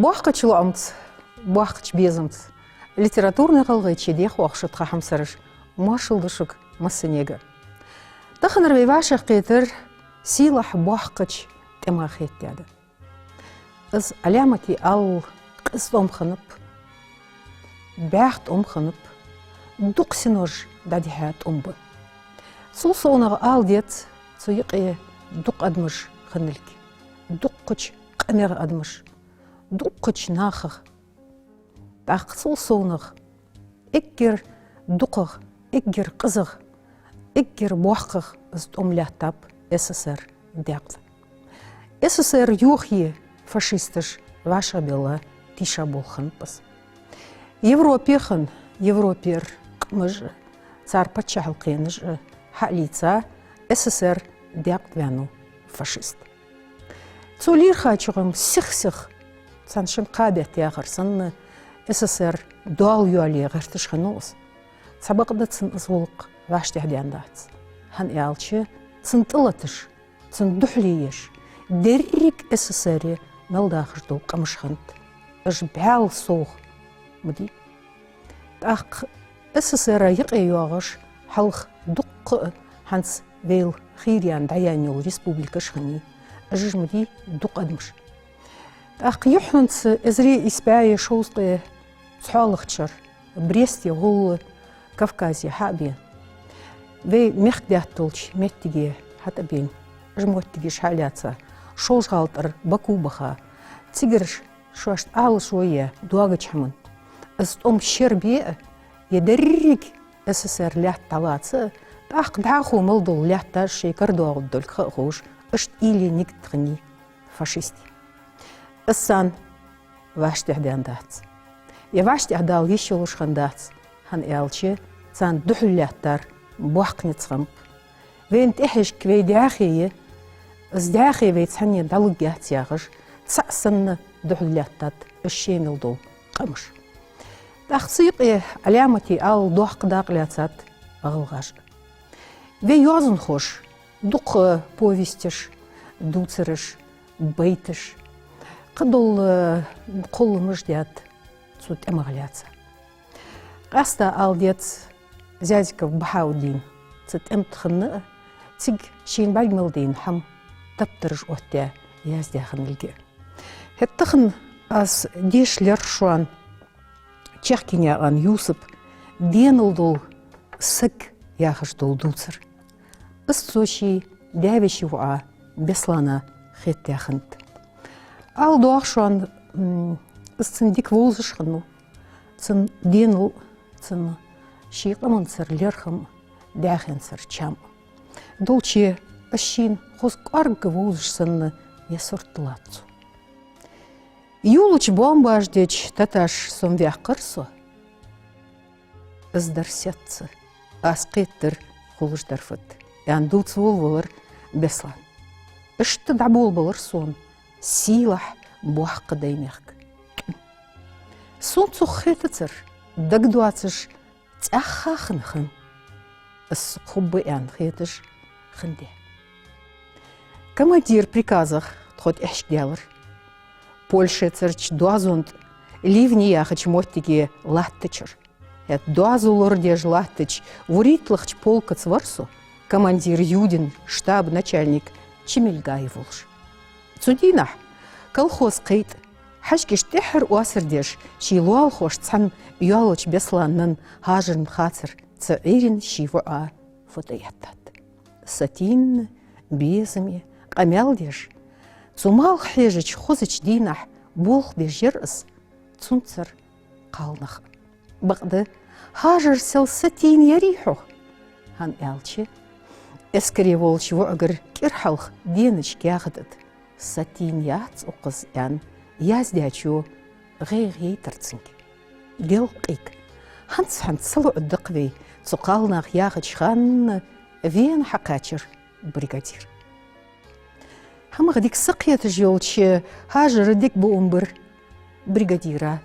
Буақыч луамц, буақыч безімц. Литературный қалғайче дех уақшытқа хамсарыш. Машылдышық масынегі. Тақыныр бейвашық кетір силах буақыч темақ еттеді. Үз алямати ал қыз омқынып, бәқт омқынып, дуқ синож дадихат омбы. Сол соңығы ал дет, сұйық дуқ адмыш қынылки. Дуқ құч қамер адмыш. Дуқ құч нақық. Тақ сол соңығы егер дуқық, егер қызық, егер буақық үст омляттап СССР дәқді. СССР юхи фашистыш ваша бела тиша болхынпыз. Европехан, Европер қымыж, цар патшахыл қеныж, халица СССР дәқдвяну фашист. Цулир хачығым сих-сих саншын қабет яғырсын СССР дуал юали ғыртышқын оз. Сабақыда цын ұзғылық ваштяхдяндағыз. Хан ялчы цын тылатыш, цын дұхлиеш, деррик СССР малдағыждыл қамышқант. Үш бәл соғ мұди. Ақ СССР еқе юағыш халық дұққы ханс вейл хириян даяниол республика шғыни. Үш мұди дұқ адмыш. Ақ юхнынц әзірі испәйі шоусқы цхалықчыр, Бресте, ғол Кавказия, хабен. Вей мехдяттылч, меттіге хатабен, жмоттіге шаляца, шолжғалтыр Баку баха, цигірш шуашт алы шойе дуагычамын. Үст ом шербе едеррик СССР лят талацы, тақ дақу мылдыл ляттар шекар дуағыддыл қош, үшт или никтғыни фашисти. Үссан ваштяхдяндац. Я ваштяхдал еще лушхандац. Хан ялчы цан дұхылляттар буақнецғымп. Вен тәхеш квей дяхие, үз дяхие вей цанне далыгят яғыш, цасынны дұхылляттат үшшемілдол қымыш. Тақсыйқ алямати ал дуақдақ ляцат ағылғаш. Вей язын хош, дуқ повестіш, дуцырыш, бейтіш, қыдыл қолымыш дят цут әмағляца. Қаста ал дет Зязиков Бахаудин цут әмтқынны циг шейін бәлмілдейін хам таптырыш өтте яздяқын үлге. Хеттіқын аз дешлер шуан чехкеняған Юсып ден ұлдыл сік яғыштыл дуцыр. Үст соши дәвеші уа беслана хеттяқынды. Ал дуақ шуан үстін дик волзышқыну, цын денул, цын шиқымын сыр лерхым, дәхен сыр чам. Дулче әшін қосқ арғы волзышсынны есұрттылатсу. Юлыч бомбаждеч таташ сомвяқ қырсу, іздар сетці, асқеттір қолыждар фыт. Ян дулцы волвылыр беслан. Үшті дабол болыр сон, силах буаққы даймеқ. Сон цухетіцір, дагдуацыш цәққа қын-қын. Үс құбы ән хетіш қынде. Командир приказах тхот әшкделір. Польша цірч дуазунд ливни яхыч моттиге латтычыр. Эт дуазулыр деж латтыч вуритлыхч полкац варсу командир Юдин, штаб начальник Чемельгаев волш. Цудина колхоз қейт, хашкеш тәхір уасырдеш, шилуал хош цан юалыч бесланнын хажырын хацыр, цаирин шивуа фотояттат. Сатин, безіме, қамялдеш, цумал хежіч хозыч динах, болх бежер ыс, цунцыр қалнық. Бақды, хажыр сел сатин яриху. Хан әлчі, әскери волч вұғыр керхалх деніч кәғыдыд. Сатин яц уқыз ән, яздячу ғей тұрцынки. Гел қик, ханс сылы үддіқвей, цуқалнақ яғычхан вен хақачыр бригадир. Хамығы дик сықеті жолчы, хажыры дик бұумбір бригадира,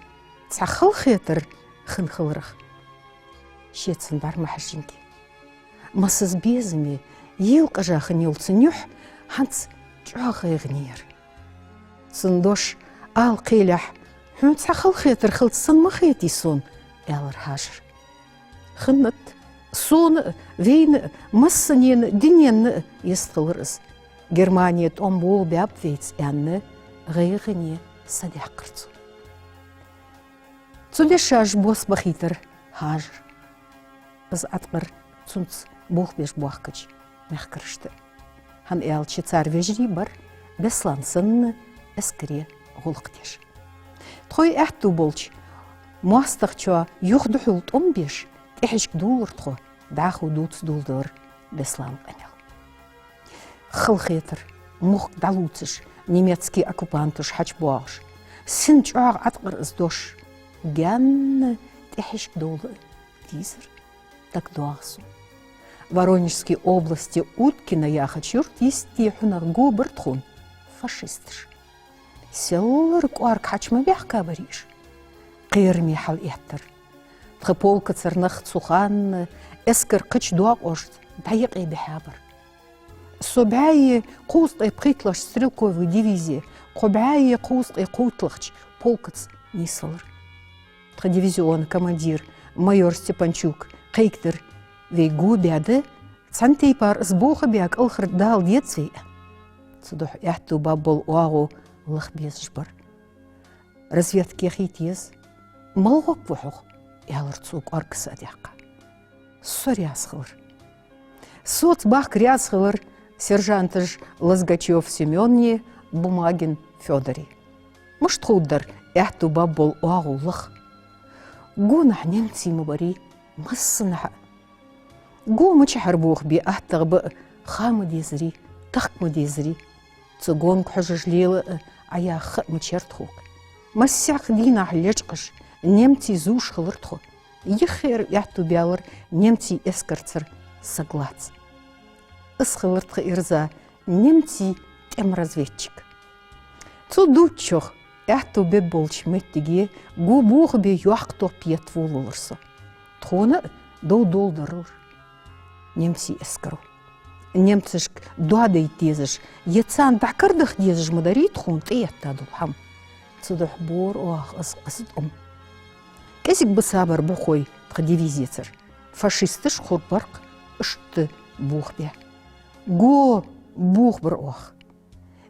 цақыл хетір хынхылырық. Шетсін бар махажинки. Масыз безіме, ел қажақын елцінюх, ханс чоғы ғнер. Сындош ал қилях حمتسا خلخيتر خلصن مخيتي صون إلر هاجر خنت صون وين مسنين دنيان يستغرز Германия бул бәп вейц әнні ғайғыне садяқ қырцу. Цуле шаш бос бахитер хажыр. Біз атқыр цунц бұқ беш буаққыч мәқкірішті. Хан әлчі цар вежри бар беслансынны әскіре ғолық деш. Тхой әтту болч мастықча юқды хүлт 15 әхішк дулыр тхо дақу дуц дулдыр беслан әнел. Хылхетер, мух далуцыш, немецкий оккупантыш хачбуаш. Сын чуар атқыр издош. Гянны тәхиш долы. Тизер, так дуасу. Воронежской области Уткина яхачур тисти хунар губер тхун. Фашистыш. Селлар куар качма бяхка бариш. Қирми хал еттер. Тхыполка царнах цухан, эскер кыч дуак ошт. Дайық бихабар. Собяи قوست قيتلش стрелковой дивизии, قبعاي قوست قوتلخش полкац нисалыр. Дивизион командир майор Степанчук قيكتر вейгу бяды цантей пар сбоха бяк алхыр дал детсвей. Цудох яхту баббол уагу лахбез жбар. Разведки хитез малгок вухух ялыр цук аркс адяққа. Сорясхылыр. Соц бах крясхылыр сержантыш Лазгачев Семенне, Бумагин Федори. Может худдар, яхту баббол уагуллах. Гунах немцы мубари, массанаха. Гу мычахарбух би ахтагбы хамы дезри, тахмы дезри. Цугон кхажжлила аях мычертхук. Массях динах лечкаш, немцы зуш хылыртху. Ехер яхту бялыр, немцы эскарцер соглац. Исхылыртқы ирза немцы разведчик. Цудучох яхту бе болч меттиге гу бух бе юахто пьет вулылырсы. Тхоны долдарыр. Немцы эскару. Немцышк дуадай тезыш, ецан дакырдых дезыш мыдари тхун тейетта дулхам. Цудух бор оах ысыт Кесик бысабар бухой дивизияцыр. Фашистыш хурбарк ышты бух бе. Го бух бір оқ.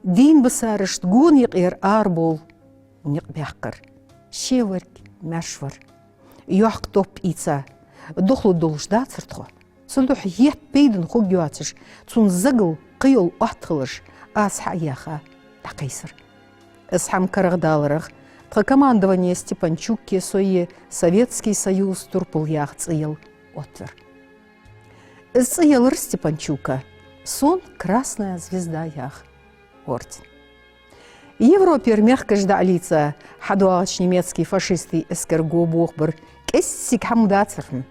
Дин бысарышт гон еқер арбол неқ бяққыр. Шеварк мәшвар. Юақ топ ица. Дұқлы должда цыртқо. Цұлдұқ ет пейдің құг юатыш. Цун зығыл қиыл ақтылыш. Асха яха тақайсыр. Исхам карагдалырық. Командование Степанчукке сойе Советский Союз турпыл яқ цыйыл отвер. Цыйылыр Степанчука. Сон красная звезда ях орден. Европер мягко жда лица хадуач немецкий фашисты эскерго бохбар кессик хамдацерфм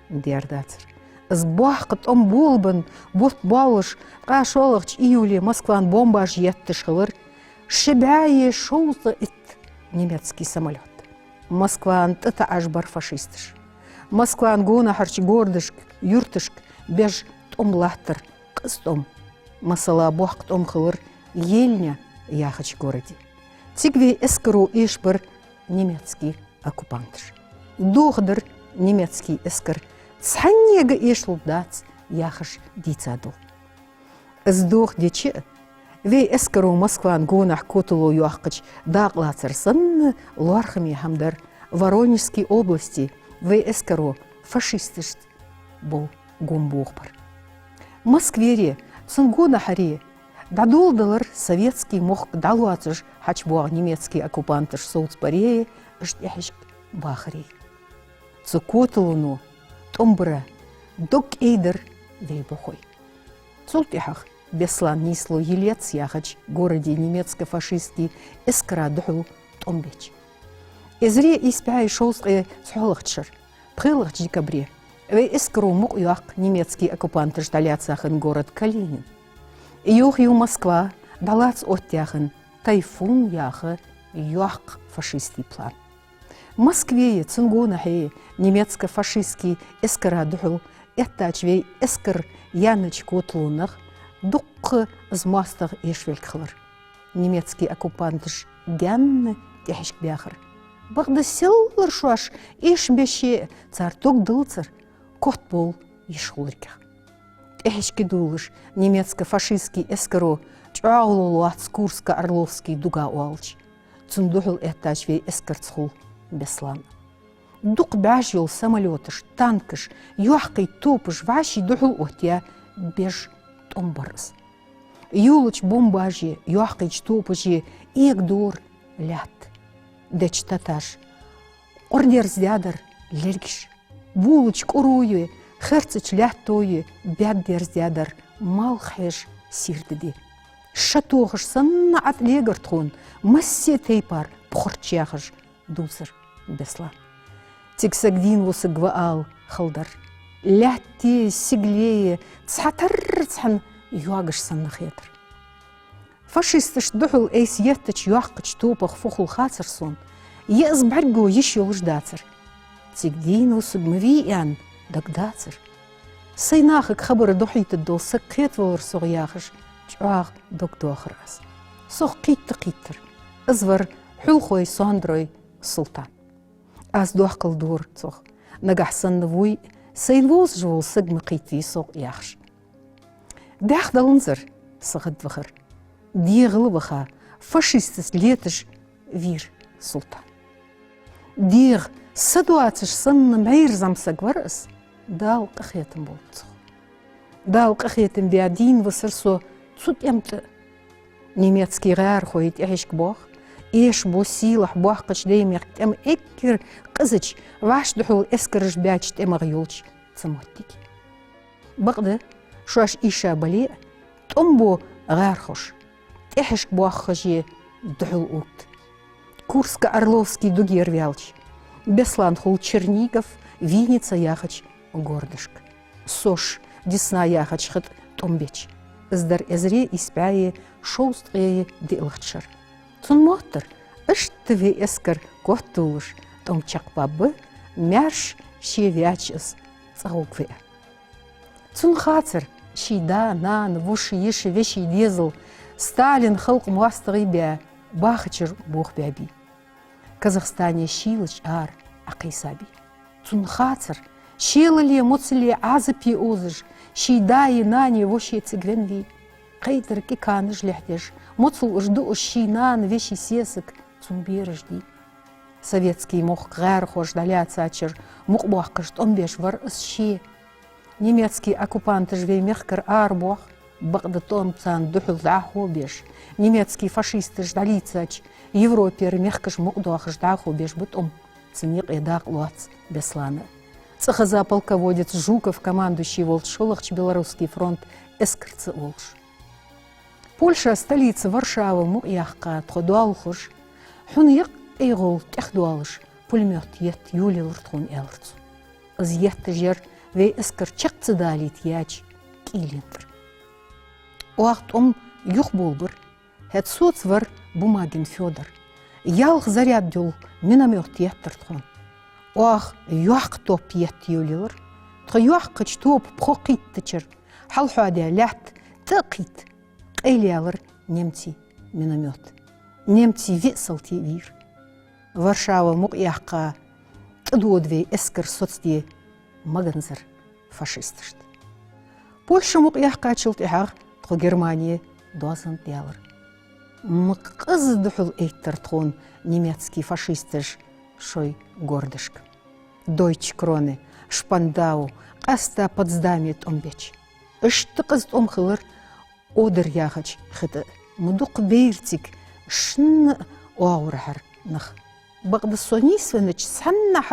дердацер. Сбахкат ом болбан бот балыш кашолыч июле Москван бомбаж еттышылыр шибяе шоуза ит немецкий самолет. Москван тыта ажбар фашистыш. Москван гона харч гордышк юртышк беж томлахтыр. Қыстом, масала боқтом қылыр елня яхач городе. Тигве эскару ешбір немецкий оккупантыш. Доғдыр немецкий эскар цаннегі ешлудац яхаш дицадыл. Сдох дече, вей эскару Москван гонах котулу юахкач дақлацырсын лархами хамдар Воронежской области вей эскару фашистышт бол гумбуғбар. Москвере, Цунгона харе, дадолдалар советский мох далуацыш хачбуа немецкий оккупантыш соуцбарее ждяхишк бахаре. Цукотылуну, томбра, док эйдер вейбухой. Цултяхах беслан нисло елец яхач городе немецко-фашистский эскрадуху томбеч. Эзре испяй шоуске цхолахчыр, пхылах декабре. Вей эскру мук юах немецкий оккупанты ждаляцахын город Калинин. Юх ю Москва далац оттяхын тайфун яхы юах фашистский план. В Москве цунгонахе немецко-фашистский эскарадуху эттачвей эскар яныч котлунах дуккы змастах ешвелькхылыр. Немецкий оккупантыш гянны тяхишк бяхыр. Бағды селлар шуаш, еш беше царток дылцар, кот бол ешқулырках. Эхешки дулыш немецко-фашистский эскаро чағылылу Курско-Орловский дуга уалч. Цундухыл этажвей эскарцхул беслан. Дук бәжіл самолетыш, танкыш, юахкай топыш, ваши духыл отя беж томбарыз. Юлыч бомбажи, юахкай топыжи, ек дур лят. Деч таташ. Ордер зядыр лергиш. Булыч куруе, херцыч лятойе, бяддер зядыр мал хэш сирдіде. Шатоғыш санна атлегір тұғын, массе тейпар пұқырчияғыш дузыр беслан. Тексагдин осы гваал қылдар. Ләтте, сиглее, цатыр-цан юағыш санны хетір. Фашистыш дұғыл әйс еттіч юаққыч топық фұқыл қацыр сон, ез бәргу еш елждацыр. Тексагдин осы гмви ян дагдацыр. Сайнақық қабыры дұхиты долсы қетвалыр соғияғыш, чуақ доктоғыр аз. Соқ қитті-қиттір. Ізвар хүлхой сондрой сұлтан. Аз дуақыл дуыр соқ. Нагахсанны вой сайнвоз жуыл сыгмы қитви соқ яқш. Дәқ далынзыр сығыд вғыр. Деғылы вға фашистіс летіш вир сұлтан. Деғ ситуациш сынны мәйір замсаг варыз дал қақетім болып соқ. Дал қақетім бәдин высыр со цут емті. Немецкий ғар қойт әшк боқ. Еш бо силах боққыч деймек тем эккер қызыч ваш дұхыл эскіріш бәч темір юлч цымоттик. Бұқды шуаш иша бали томбо ғар хош. Әшк боққыжи дұхыл ұт. Курско-Орловский дугер вялч. Беслан хул Чернигов, Винница яхач гордышк. Сош Десна яхач хыт томбеч. Іздар әзіре испәйе шоустғайе дейлғытшыр. Цун моқтыр, үштіве эскір көттуыш, томчақ бабы, мәрш шевячыз цағуқве. Цун қацыр, шида, нан, вуши, еші, веші дезіл, Сталин қылқ муастығы бә, бақычыр боқ бәбі. Казахстане шилыч ар ақисаби. Цун қацыр, шеліле, мұціле, азыпи озыш, шида и нани воши цигвенви. Қайтыр кеканы жләхдеш, мұцыл ұжды ұшинан веші сесік цунбері жди. Советский моқ ғар хош даляца ачыр, мұқ боққыш томбеш вар ысше. Немецкий оккупанты жвей мехкір ар боқ, бақды томцан дұхыл зағу беш. Немецкий фашисты ждалица ач, Европер мехкіш мұқ дуақыш дағу беш бұтым, цынеқ едақ луац бесланы. Цехоза полководец Жуков, командующий Волчшолахч, Белорусский фронт, эскрцы Волш. Польша, столица Варшава, муяхка, тходуалхуш, хуньяк эйгол тяхдуалыш, пулемет ет юли луртхун элрцу. Из етті жер вей эскр чакцы далит яч килинтр. Уақт юх болбыр, хет соцвар Бумагин Федор. Ялх заряд дюл миномет еттіртхун. Уақ юақ топ ет юлилыр, тхо юақ кыч топ пхоқит тычыр, халхуадя лят тықит. Эйлиалыр немці миномет. Немці весалти вир. Варшава муқяққа тыдуодвей эскір соцде маганзыр фашистышт. Польша муқяққа чылтыхақ тхо Германия дозан ялыр. Мықыз дұхыл эйттір тхон немецкий фашистыш шой гордышк. Дойч кроны, Шпандау, қаста Потсдаме томбеч. Үшті қыз томқылыр одыр яғач хыды. Мұдық бейртик шын оғырахар нық. Бағды сони свыныч санна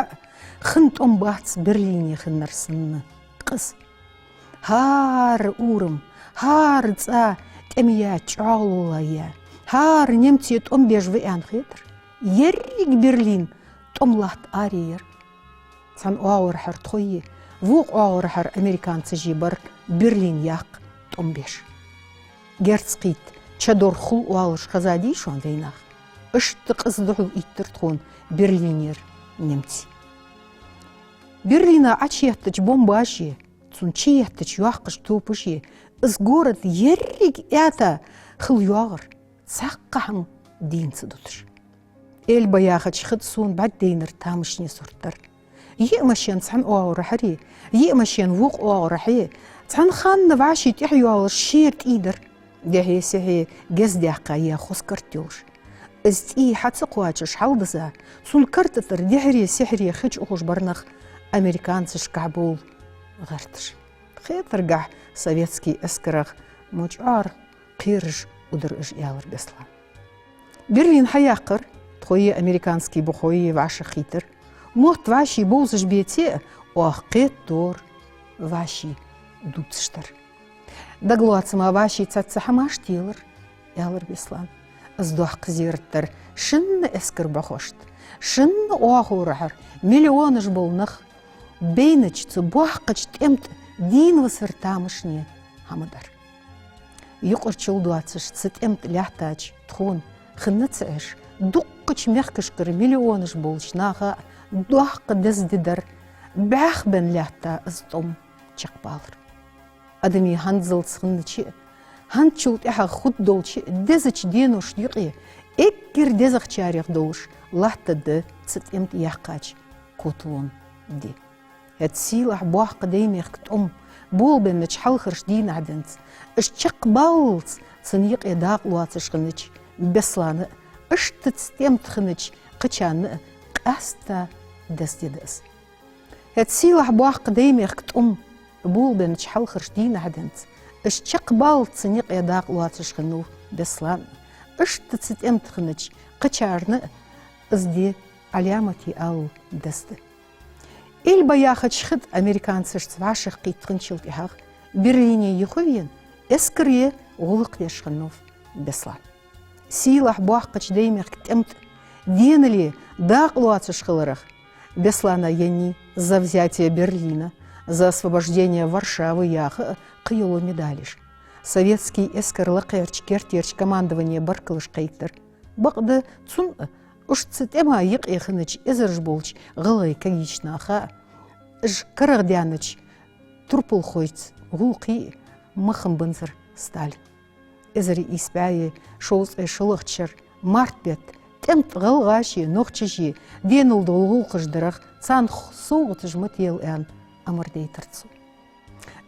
хын томбац Берлине хыннар сынны қыз. Хар урым, хар ца темия чағылулая, хар немце томбеж вэян хетр. Еррик Берлин томлат арийер. Сан оғырахар тхойе, вуқ оғырахар американцы жибар Берлин яқ томбеж. Герцқит, чадор хул уалыш қазади шуан вейнақ. Үшті қыздығыл иттір тхон Берлинер немці. Берлина ачияттыч бомбажи, цун чияттыч юаққыш топыжи, из город еррик әта хыл юағыр, саққаң дейінсі дұтыш. باياخد شخد سون بعد دينر تامشني صورتر يأمشين تحن أورحري يأمشين وق أورحي تحن خان نبعشي تحيو على الشير إيدر ده سهي جز ده قايا خس كرتيوش إزتي حتى قواتش حال بزا سون كرتتر دهري سحري خج أخوش برنخ أمريكان تشكعبول غرتش خير ترجع سوفيتسكي أسكرغ مجار قيرج ودرج يالر بسلا برلين حياقر تخوي أمريكانسكي بخوي وعش خيتر موت واشي بوزج بيتي وقيت دور واشي دوبتشتر دقلوات ما واشي تتسحى ماش تيلر يالر بسلان ازدوح قزيرتر شن اسكر بخوشت شن اوغورعر مليون جبولنخ بينج تبوحقج تمت دين وسرتامشني همدر يقرشل دواتش تستمت لاحتاج تخون خنتسعش دقش ميخكشكر مليون جبولش ناغا دوح قدس ددر باخ بن لاحتا ازتم تشقبالر ادمي هنزل سخنتشي هنشوت احا خود دولشي دزج دينوش ديقي اكر دزخ تشاريخ دوش لاحتا د تستمت يحقاج كوتلون دي هتسيلح بوح قديم يخت بول بنتش حلخرش دين عدنت اشتق بالت صنيق اداق واتش خنتش بسلان اشتتستمت خنتش قشان قاستا دستي دس هتسيلح بوح قديم يخت بول بنتش حلخرش دين عدنت اشتق بالت صنيق اداق واتش خنو بسلان اشتتستمت خنتش قشارن ازدي علامتي او دست باياخد شخد أمريكان سرسواشخ قيتخن شلتيهاخ بريني يخوين اسكريه غلق يشخنوف بسلان سيلح بوحقش دايميخ كتمت دينلي داق луациш خلرах беслана яни за взятие Берлина, за освобождение Варшавы яха қиылу медалиш. Советский эскерлықерч кертерч командование баркылыш қайттыр. Бақды цун уж цитема ек ехыныч эзерж болч ғылай кагичнаха ж карагдяныч турпул хойц гулқи махым бынзыр Сталин. Эзери испяе шоуз эшылықчыр март бет темт ғылғаши ноқчыжи денул долғул қыждырақ цан соғытыж мытел ән амырдейтірцу.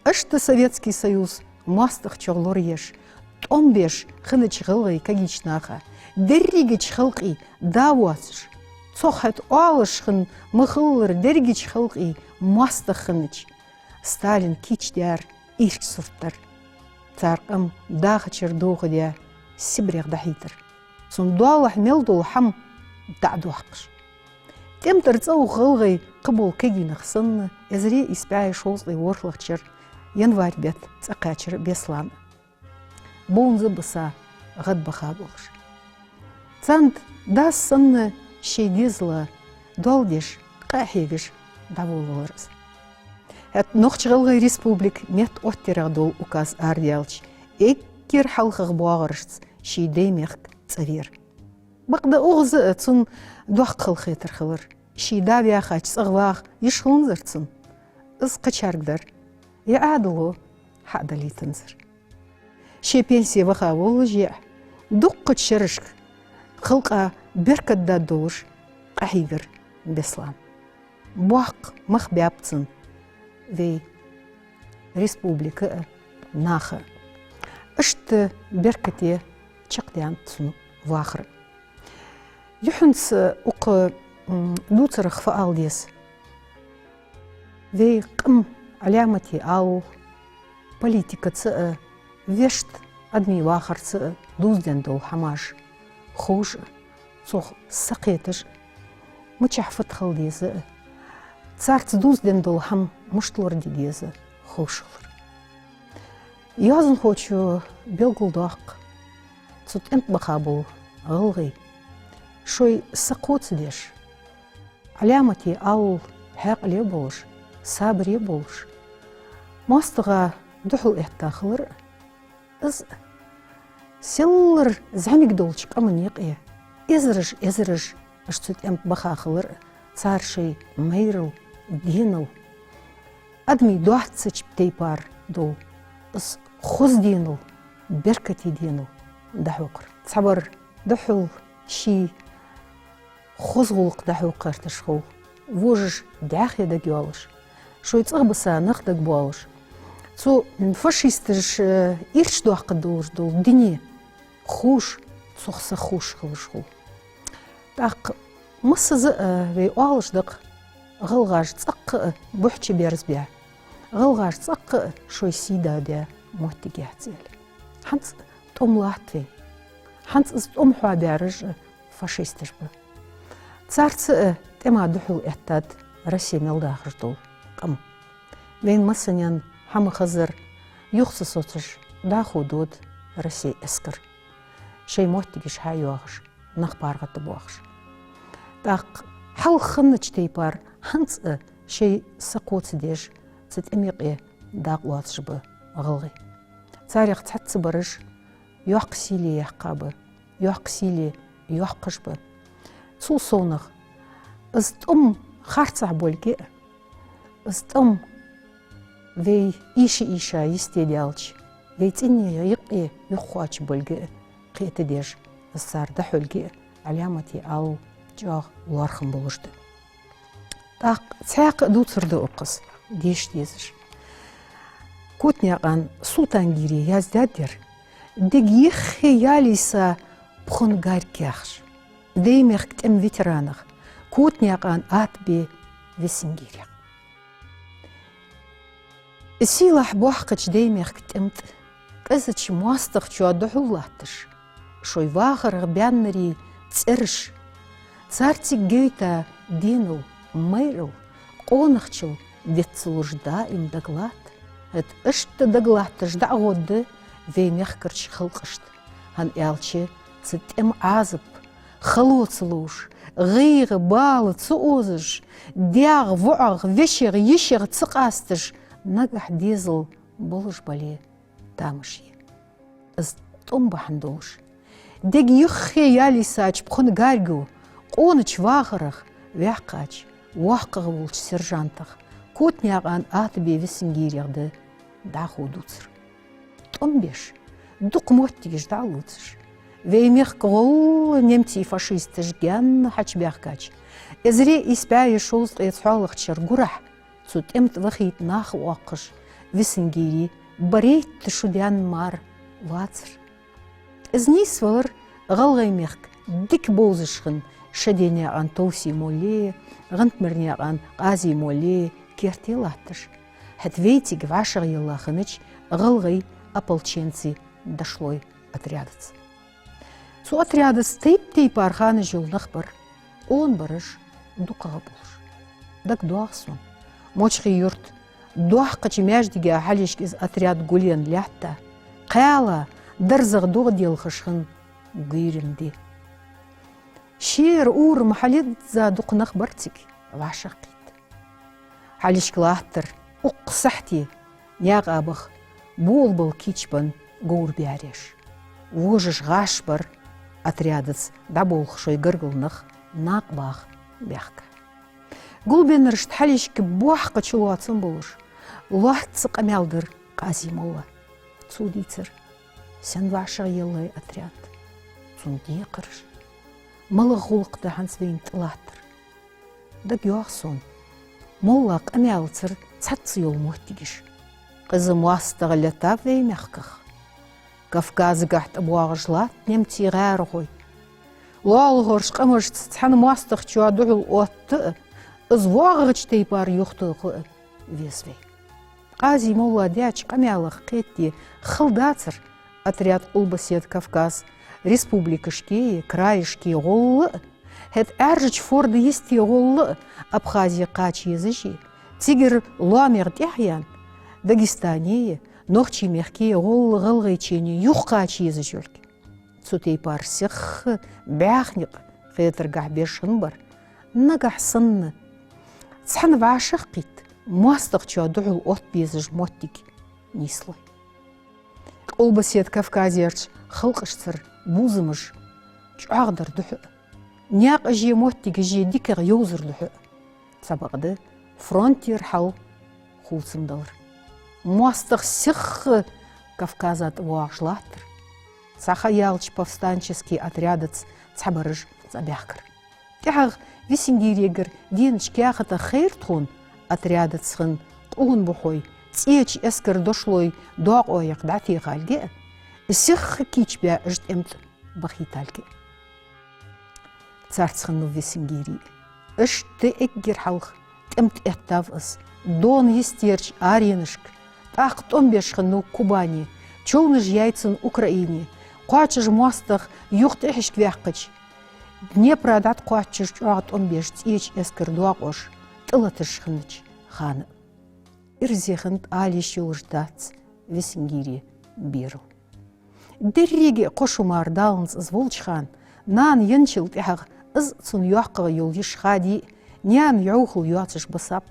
Ашты Советский Союз мастық чоғлор еш, томбеш хыныч ғылғай кагичнаха, дерригіч хылқи давасыш, цохат алышхын мықылыр дергіч хылқи мастық хыныч. Сталин кичдер ирч сұрттар. Царқым дағы чердоғы де сибреғ дахитыр. Сундуалах мелдул хам дағду хақш. Тем тырцау ғылғай қыбыл кегінық сынны, әзіре испәй шолзғай оршлықчыр январь бет цақачыр беслан. Бонзы бұса ғад бұға болғыш. Цанд да сынны шейдезлы долдеш қахегіш даволылырыз. Әт ноқчығылғай республик мет оттерақ дол указ ардиалч. Эккер халқығы бұағырышыз шейдеймеқ цавер. Бақды оғызы цун дуақ қылқы етірқылыр. Шейдавия қач сығлақ ешқылын зырцын. Үз қачаргдар. Яадылу хадалитынзыр. Ше пенсия вақа олы же. Дуқ қычырышк. Қылқа беркадда доғыш қахигір беслан. Буақ мақбяпцын. Вей республика нахы. Үшті беркете чақдян тұсыну вақыр. Юхынс ұқы дуцырық фаал дес. Вей қым алямати ау политика цы вешт адми вақыр цы дузден дол хамаш. Хуш цоқ сақетыш мычахфыт қыл дезі. Царц дузден дол хам муштылыр дедезі хушылыр. Язын хочу белгулдақ цут энт бақа бұл ғылғай. Шой сақоцы деш. Алямати ау хәқле болыш, сабре болыш. Мастыға дұхыл әттақылыр. Үз селлыр зәмік долчық амынеқ е. Эзіріш ұштыт әмт бақа қылыр. Царшей мейрыл деныл. Адми дуатсыч птейпар дол. Үз хуз деныл, беркати деныл. Дахуқыр. Цабыр дұхыл ши خزغلق دحو قرتش خو وجش داخل دق يالش شو يتصغ بسانخ دق بالش سو فاشيستش إيش دو قدوش دو دنيا خوش صخص خوش خلش خو دق مس في أولش دق غلغاش تسق بحكي بيرز بيع غلغاش تسق شو يسيدا ده موتي جاتيل حنت لاتي حنت حوا بيرج فاشيستش به царцы тема духул эттад Россия мелдахыр дол кам вен масынян хамы хазыр юхсы сотыш да худод Россия эскер шей моттигиш хайуагыш нахпаргаты буагыш так хал хынныч тейпар ханц шей сакоцы деш цит эмиqe дагуатш бы гылгы царих цатсы барыш юаксили яқабы юаксили юакыш бы Сул сонах, харцах больге, вей иша истедялч, вей цинни йқи юхуач больге, қиеті деж, сарда хөлге, алямати ал жақ лархым болышды. Так, цяқ дуцырды оқыз, деш дезіш. Көтнеған султангири яздадер, дег ехе ялиса пхонгар кяхш. Деймех ктем ветеранах, кутняған атбе весенгирях. Силах буахкач деймех ктемт, казач мастах чу адухулатыш, шой вахар бяннари церш, царцик гейта денул, мэрл, қонахчыл, ветцелужда им даглат, эт ышты даглатыш да годы веймех кырч хылқышт, хан ялчы цитем азып, خلوصلوش غير بال تصوزش دياغ وعغ وشغ يشغ تسقاستش نجح ديزل بولش بالي تامشي از تنبحندوش ديگ يخي يالي ساج بخون غارجو قونش واغرخ ويحقاج واقغ ولش سرجانتخ كوتنياغان آتبي وسنجيريغ ده داخو دوتر تنبيش دوق موتيش دالوتش Веймех кол немти фашистыш ген хачбяхкач. Эзре испяй шоуз эцхалых чергурах. Цут эмт вахит нах уақыш. Висенгири барейт тшудян мар вацр. Эзнис валыр галгаймех дик болзышхын шадене ан тоуси моле, гантмерне ан гази моле кертелатыш. Хатвейтиг вашар еллахыныч галгай ополченцы дошлой отрядец. Су отряды стейп арханы жылнық бір, он барыш дұқығы болыш. Дак дуақсын. Мочқи юрт, дуақ қачы мәждіге халешкіз отряд гулен лятта, қаяла дырзық дуғы делхышын гүйрімді. Шер ур махалет за дұқынық бартик, вашақ қит. Халешкілақтыр, ұқ сахти, няқ абық, бол кичбан гаур бәреш. Вожыш ғаш бар, отрядец да болхшой гыргылнық нақ бақ бяққа. Гулбен рышт халешкі буаққа чулуатсын болыш. Луатсы қамялдыр қазимолла. Цудицыр, сен ваша елай отряд. Цунде қырыш. Мылы ғулықты хансвейн тылаттыр. Да геуақсон. Молла қамялцыр цатсы ел мұхтигіш. Қызы муастығы летап веймяққық. Кавказы гахт буағыжлат немти ғар ғой. Лал ғорш қамыш цхан мастық чуа дұғыл отты, үз вағыч тейпар юқтығы весвей. Қази молла дяч қамялық қетті қылдацыр отряд ұлбасет Кавказ, республика шкей, край шкей ғолы, хет әржіч форды есте ғолы Абхазия қач езіші, тигер ламер дяхян, Дагестанее, Нохчи мехки ғол ғылғайчені юққа чиезі жөлгі. Цутей парсық бәхнік қетіргах бешін бар. Нағах сынны. Цхан вашық қит. Мастық чуа дұғыл от безі жмоттик нислой. Ол басет Кавказерч қылқышсыр бузымыш. Чуағдар дұғы. Няқ же моттик же дикер еузыр дұғы. Сабағды фронтир хал хулсымдалыр. Мастық сық Кавказат уағжлатыр. Саха ялч повстанческий отрядец цабарыш забяхкар. тяг висингирегер ден шкяхата хейр тхун отряда цхын он бухой цеч эскер дошлой доак ояк дати галге сих кичбя жтемт бахиталке царцхын висингири эште экгер халх темт эттавс дон естерч аренышк так 15 хыну Кубани чолныж яйцын Украине қуачыж мастық юқты әшк вяққыч. Днепрадат қуачыж чуағат 15 цеч әскір дуақош тылатыш хыныч ханы. Ирзехынд алиш юлждац весінгире беру. Дерреге қошумар далыныз зволчхан нан янчыл тяғыз цун юаққыға юл ешхади нян юқыл юацыш басап.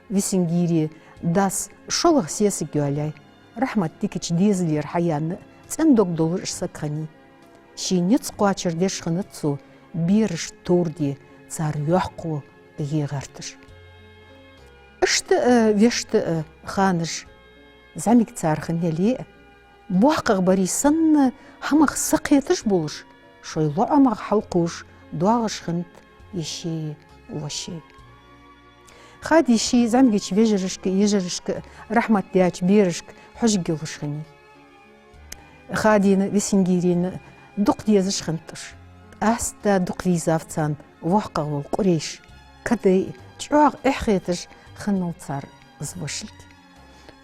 Весінгире дас шолық сесі гуаляй. Рахмат тикич дезлер хаяны цендок долыш сакхани. Шинец қуачыр деш хыныцу беріш турди цар юаққу егартыш. Ішті вешті ханыш замик цар хынеле буақық барисынны хамақ сақетіш болыш шойлу амақ халқуш дуағыш хынт ешей уашей. Хад ешей замгич вежірішкі ежірішкі рахмат дяч берішк хожгелыш хыни. Хадины весингирины дуқ дезіш хынтыш. Аста дуқ визавцан ваққағыл қурейш. Кады чуақ әхетіш хыныл цар звышылки.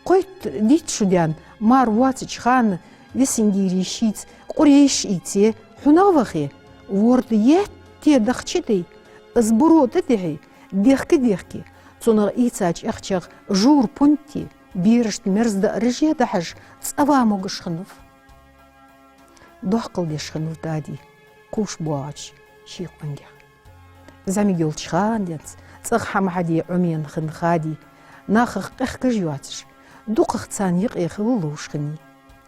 Қойт дит шудян мар вацыч хан весингири шиц қурейш ите хунавахи ворды етте дақчыдай збуроты дехи дехки цунар ицач әхчақ жур пунти берішт мерзді рыже дахаш цава могыш хынов. Доқыл деш хынов дади куш буач шиқ ангех. Замигел чхан дец цық хамади умен хэн хади нахық қыққы жуатыш. Дуқық цан еқ еқылы лушқыни.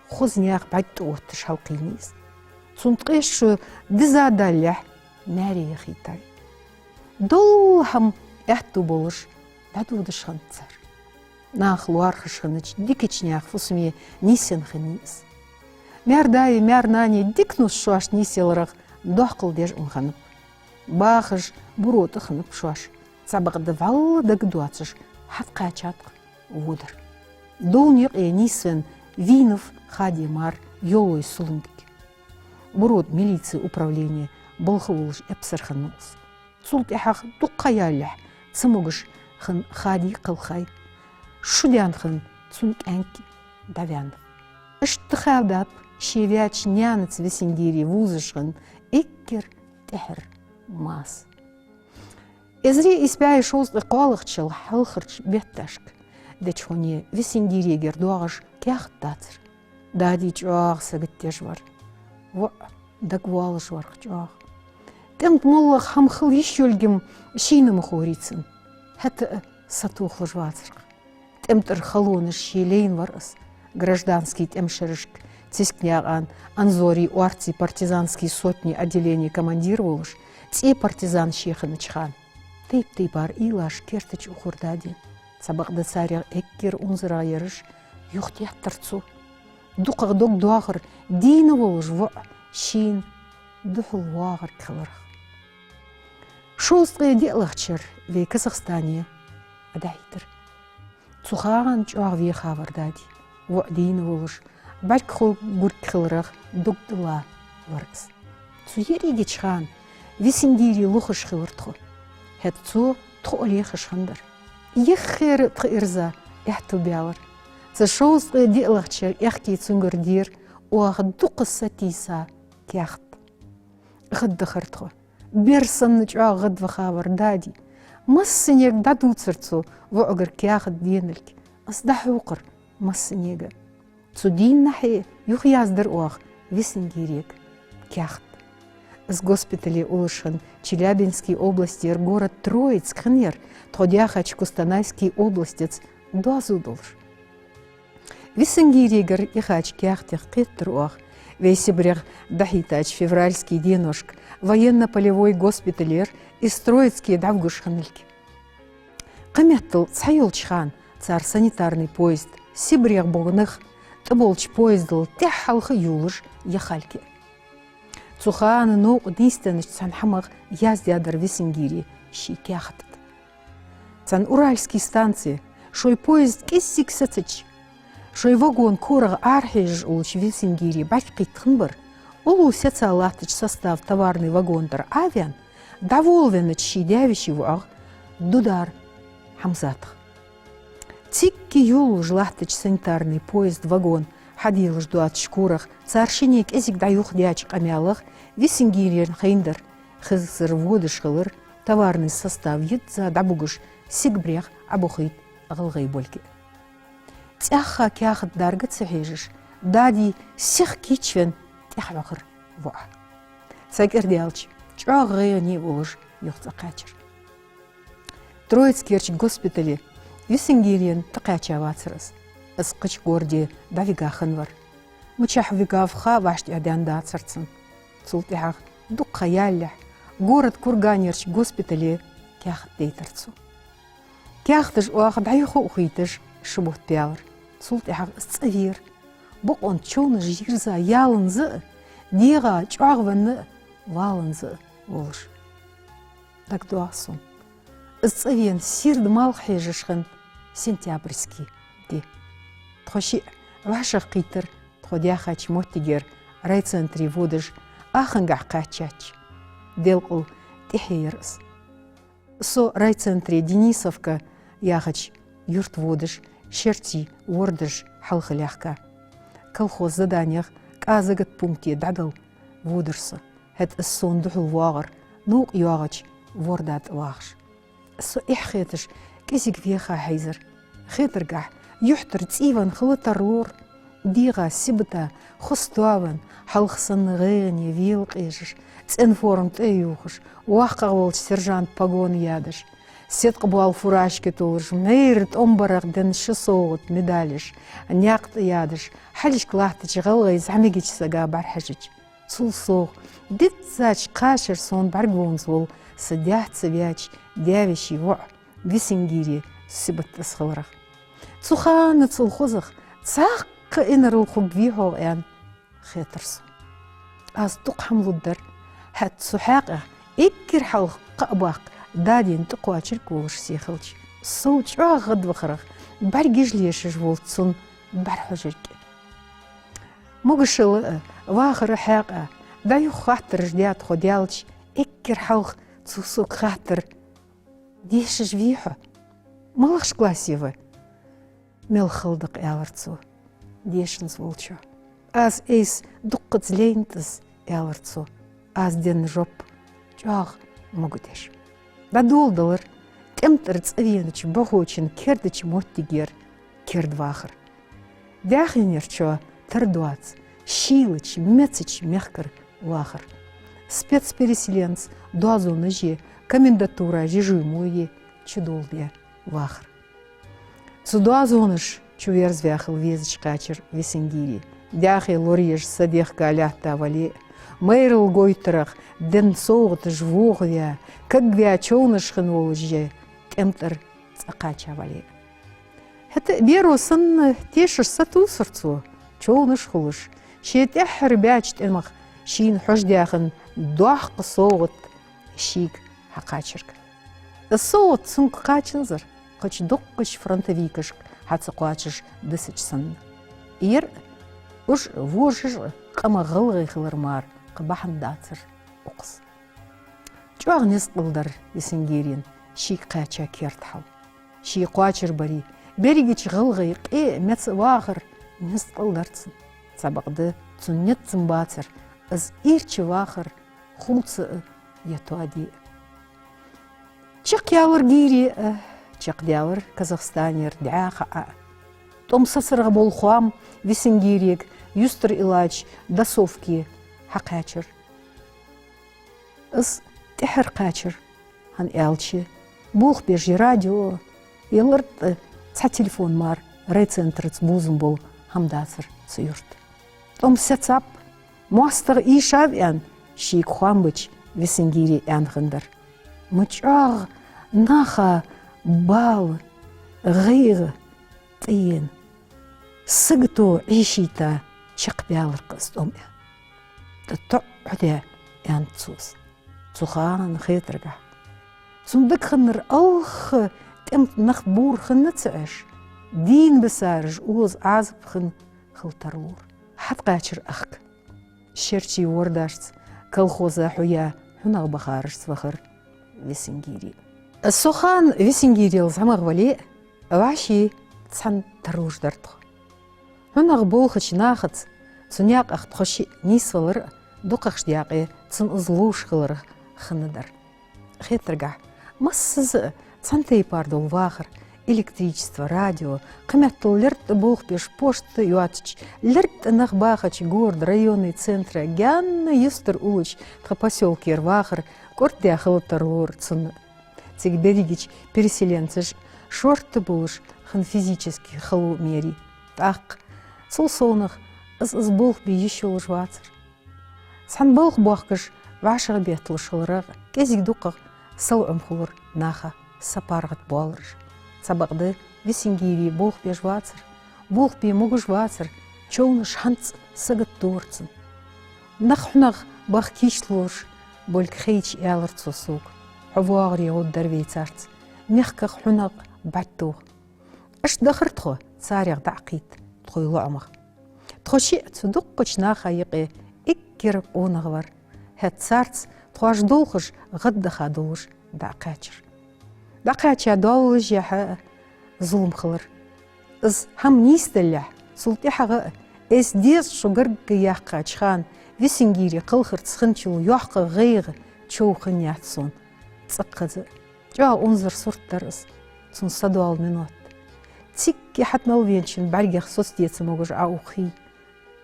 Хозняқ бәтті оттыш халқиниз. Цунтқешу дизадалях мәре еқитай. Дол хам әхту болыш дадудыш хан цар. Нах луархыш хыныч дикичняқ фусуме нисен хыниз. Мәрдай мәрнани дикнус шуаш нисилырық доқыл деш ұнғанып. Бақыш бұроты хынып шуаш. Цабығды валлыдық дуатыш хатқа чатық удыр. Доуниқ нисен винов хадимар йолой сулындық. Бұрот милиция управление бұлқы олыш әпсір хынылыз. Султ әхақ дуққаялях цымығыш хын хади қылқай. Шудян хын цунк әнки давянов. Ішті хавдап шевяч няныц весингири вузышын эккер тәхір мас. Эзри испяй шоз иқалықчыл халқырч бетташк. Дечхоне весингири гердуағыш кяқ тацыр. Дади чуақ сәгіттеш бар. Дагвалыш бар чуақ. Тәмт моллық хамхыл ешөлгім шейнымы хорицын. Хәті сатуқлы жвацырқ. Тәмтір халоныш шелейн варыс. Гражданский тәмшірішк. Цискняған Анзори Уарци партизанский сотни отделений командировалыш. Те партизан шехыны чхан. Тейп бар илаш кертіч ұқырдади. Сабақды царяқ эккер унзыра еріш. Юқтияқ тұрцу. Дуқық доқ дуағыр дейіні болыш вұ. Шейн дұхыл уағыр кылырық. Шоусқы делықчыр вей Казахстане адайтыр. Цухаған чуақ вей хавардади. Вұ дейіні болыш. Бәлк қол гүрк кылырық доқдыла варғыз. Цуереге чхан весингири лұқыш қылыртқы. Хәт цу тұғыле қышқандар. Ехер тұғырза әхту бәлір. Цы шоусқы делықчыр әхке цунгырдер уағы дуқыса тиса кяхт. Ғыдды қыртқы. Берсынны чуақ ғыдвы хавардади. Массынег даду цырцу вұғыр кяхт денілк. Асда хуқыр массынегі. Цудин нахи юх яздыр уақ весингирек кяхт. С госпитале улышын Челябинской области город Троицк хынер, тходяхач Кустанайский областец дуазудылш. Весингирегер ихач кяхтех кеттер уақ, вейсебрег дахитач февральский деношк, военно-полевой госпиталер из Троицкий давгуш хынылки. Қыметтіл цайолчхан цар санитарный поезд, сибрег болғынық, Тыболч поездыл тәх халқы юлыш яхальке. Цухааны нуқ дистаныш цан хамақ яздядыр Весенгири шике ахтыд. Цан Уральский станции, шой поезд кессик сатыч. Шой вагон корығы археж улыч Весенгири бәк қийтқын бір. Ол усеца алатыч состав товарный вагондар авиан, доволвеныч шидявищи вағ, дудар хамзатық. Тикки юл жлахтыч санитарный поезд-вагон, хадилыш дуатыч курах, царшинек эзик даюх дячик амялых, Весенгирин хейндер, хызыр водыш хылыр, товарный состав едза дабугыш, сигбрех абухит ғылғай больки. Тяха кяхат дарга цехежиш, дади сих кичвен тяхвахыр ва. Сакердялч, чағығы не болыш юхца қачыр. Троицкерч госпитали Весенгирин тақачавацырыз. Ысқыч горде давигахын var. Мычах вигавха вашти адянда ацырцын. Цултяхах дұққа яллях. Город Курганерч госпитали кяхт дейтірцу. Кяхтыш уақ дайху ухитыш шыбут пявыр. Цултяхах ысцавир. Бұқ он чоны жирза ялынзы, деға чағваны валынзы олыш. Так дуасын. Ысцавен сирд малхай жышқын сентябрьский де. Тхоши вашах қитыр, тходяхач моттигер райцентри водыш ахангах качач. Делқыл тихейрыз. Со райцентри Денисовка яхач юрт водыш, шерти вордыш халхыляхка. Колхоз заданиях казагат пункте дадал водырсы. Хэт сон духул вағыр, нуқ юағач вордат вағыш. Со иххетыш кесик веха хайзыр. Хетыргах юхтыр циван хылытарур, диға сибыта хустуаван халқсын ғыне вилқежіш, ценформ тәйуғыш, уаққа олч сержант погон ядыш. Сетқы буал фурашке толыш, мейрт омбарақ ден шысоғыт медалиш, няқты ядыш, халиш клахтыч ғылғай замегич сага бархажыч. Сул соғ, дит зач қашыр сон баргонз ол, садях цевяч, дявищи во, Весенгири сибытты сғылырақ. Цуханы цулхозық, цаққы инарыл хубвихоғ ән хетырсын. Аз тұқ хамлуддар, хәт сухақы, иккер халық қабақ, дадин тұқуачыр көғыш сейхілч. Соуч ағыд вақырақ, бар гежлешіш волтсын, бар хожырке. Мұғышылы, вағыры хәқа, даю хаттыр ждят ходялч, иккер халық цусук хаттыр. Дешіш вихо, малықш классивы. Мел хылдық әлірцу, дешінс волчу. Аз эйс дұққыт злейнтіз әлірцу, аз ден жоп, чоғ мұгыдеш. Дадолдылыр, темтір цавеныч бұғочин кердіч моттигер, керд вахыр. Дяхинерчо тардуац, шилыч, мецыч мехкар вахыр. Спецпереселенц, дуазоны же, комендатура режимуе, чудолдия вахыр. Цудуазоныш чуверзвяхыл везыч качыр Весенгири. Дяхи лорьеш садех галята вали. Мэйрл гойтырах, ден соғыты жвоғвя, кәгвя чоунышхын олыже, кемтір цақача вали. Хэті беру сын тешіш сату сырцу, чоуныш хулыш, шет әхір бәчт әмақ, шиін хождяхын дуаққы соғыт, шик хақачырк. Соғыт сұнқ қачынзыр, қыч доққыш фронтовикышк, хатсы қуачыш дысыч сын. Ер ұш вожыш қама ғылғай қылырмар, қыбахан дацыр оқыз. Чуақ нес қылдар Весенгирин, шик қача кертхал. Ши қуачыр бари, берегеч ғылғай қе мәтсі вағыр нес қылдарцын. Сабақты цуннетцін бацыр,ыз ирчі вағыр құлцы етуади. Чық яуыр гири, чық дяуыр Казахстанер дяға. Томсасырға бол хуам Весенгирик, юстыр илач, дасовки хақачыр. Из тихір қачыр, хан әлчі, болх бежі радио, елырт ца телефон мар, райцентрыц бузым бол хамдасыр цюрт. Том сецап, муастығы ишав ән, шейк хуам бүч Весенгири әнғындар. Мычағы, наха, бал, ғиғы, тиын. Сыгту ишита чықпялыр қыз доме. Тұтты عدا أنتوس تخان خيترجع صندق خنر ألخ تمت نخبور خنتعش دين بسارج أوز عازب خن خلترور حد قاتشر أخك شرشي ورداشت كالخوزا حيا هنا بخارج فخر ويسنجيري السخان ويسنجيري زعما غولي وعشي تسحن تروج درتو هنا غبولخش ناخت سنياق أخت خشي نيس ولر دوقخش دياقي تسن أزلوش خلر خندر خيت ترجع مسز تسنتي باردو واخر электричество, радио, қымятты лерт болх беш пошты юатыч, лерт нах бахач город, районный центры, гянна естер улыч, тха поселки Ирвахар, корте ахылтар лорцын. Тик берегич переселенцыш, шорты булыш, хан физически халу мери. Так, сол сонах, из болх би еще лжвацыр. Сан болх бахкыш, ваша бетлы шылыраг, кезик дуках, сал амхулыр, наха, сапаргат болырш. Сабагды весенгири болх бежвацыр, болх бе могыжвацыр, чоуны шанц сагат торцын. Нахунах бах кишлош, больк хейч ялырцо сук, хавуагри оддар вейцарц, мехках хунак баттух. Аш дахыртхо царяг дақит, тхойлу амах. Тхоши цудук кочнаха яқи иккер онағвар, хет царц тхуаш долхыш ғаддаха долыш дақачыр. دقاتشا دولج يا ظلم خلر از هم نیست الله سلطی حقا اس دیز شجرگ یاقاچ خان ویسنگیری قلخر تسخنچو یاق غیغ چو خنیاتسون تسقز جا انظر صورت درس تون صدوال منوت تيك حتى نلوينشن بعرق خصوص ديت موجج عوخي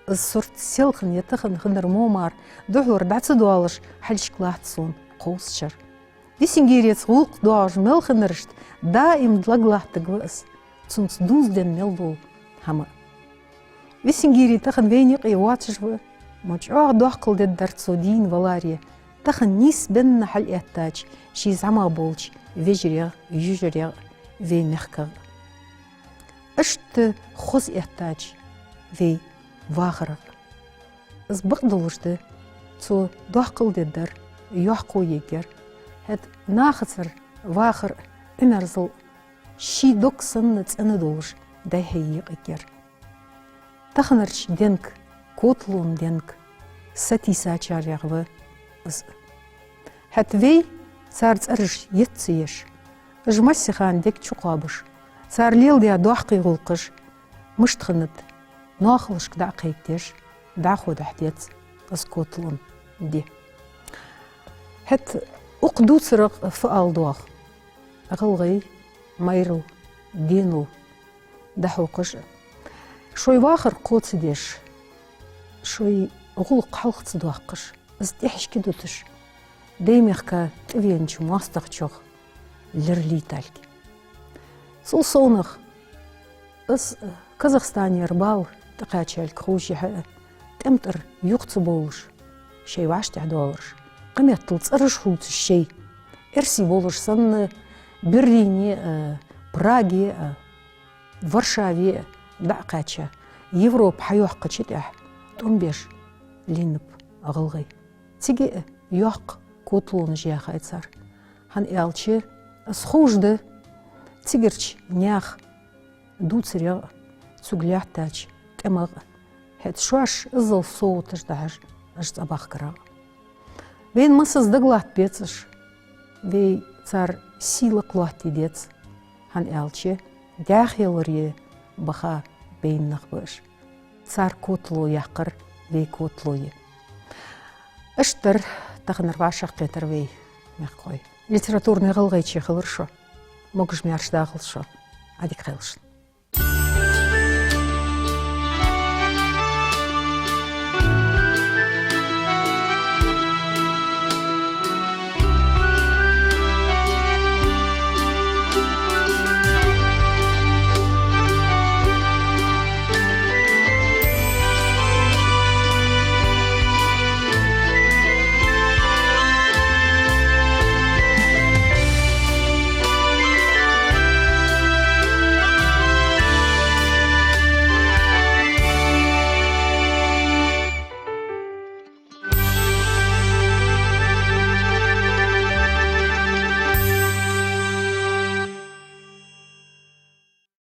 الصورت سيلخن يتخن خنر مومار دحور دعت دوالش حلش كلاهتسون قوسشر ويسنجيريت غوق دواج ملخنرشت دائم دلقلاه تقوس تونس دوزدن ملدول هما ويسنجيري تخن وينيق يواتشو مجعوغ دوحقل دي درتسو دين والاريا تخن نيس بن حل احتاج شي زعما بولج ويجريغ يجريغ في مخكغ اشت خوز احتاج في واغرغ از بقدولشت تو دوحقل دي در يوحقو يجر het nagetser wager unerzel shi doksen het enedoos dat hij hier keer. Tachnerch denk kotlon denk satisacharjagwe is. Het wei saarts erg jetzies. Jmassi gaan dek chuqabish. Saar leel dia doaqi gulqish. Mushtgnet nakhlish daqeektish. Dakhod ahtiet as kotlon di. Het أقدوسرق فعل دوغ أغلغي مايرو دينو دحوقش شوي واخر قوت ديش شوي غلق حلق تدوقش ازديحش كدوتش ديميخكا تبينش مواستقشوغ لرلي تالك سول صونغ اس كازاخستاني رباو تقاتشالك خوشي حقا تمتر يقتص بولش شي واشت عدولش قمت تلتصرش خوت الشيء إرسي بولش صن برليني براغي ورشافي دعقاتشا يوروب حيوح قتشتح تنبيش لينب أغلغي تيجي يوق كوتلون جياخا يتصار هن إالشي أسخوش ده تيجرش نياخ دوتسريا تسوغليح تاج كمغ هات شواش إزل صوتش دهش أجت أباخ كراغ بين مسز دغلات بيتش بي صار سيلة قلوات ديت هن إلشي داخل بخا بين نخبش صار كوتلو يقر بي كوتلوي أشتر تخنر باشا قيتر بي مخقوي ليتراتورني غلغيتشي خلرشو موكش ميارش داخل شو عاديك خلشن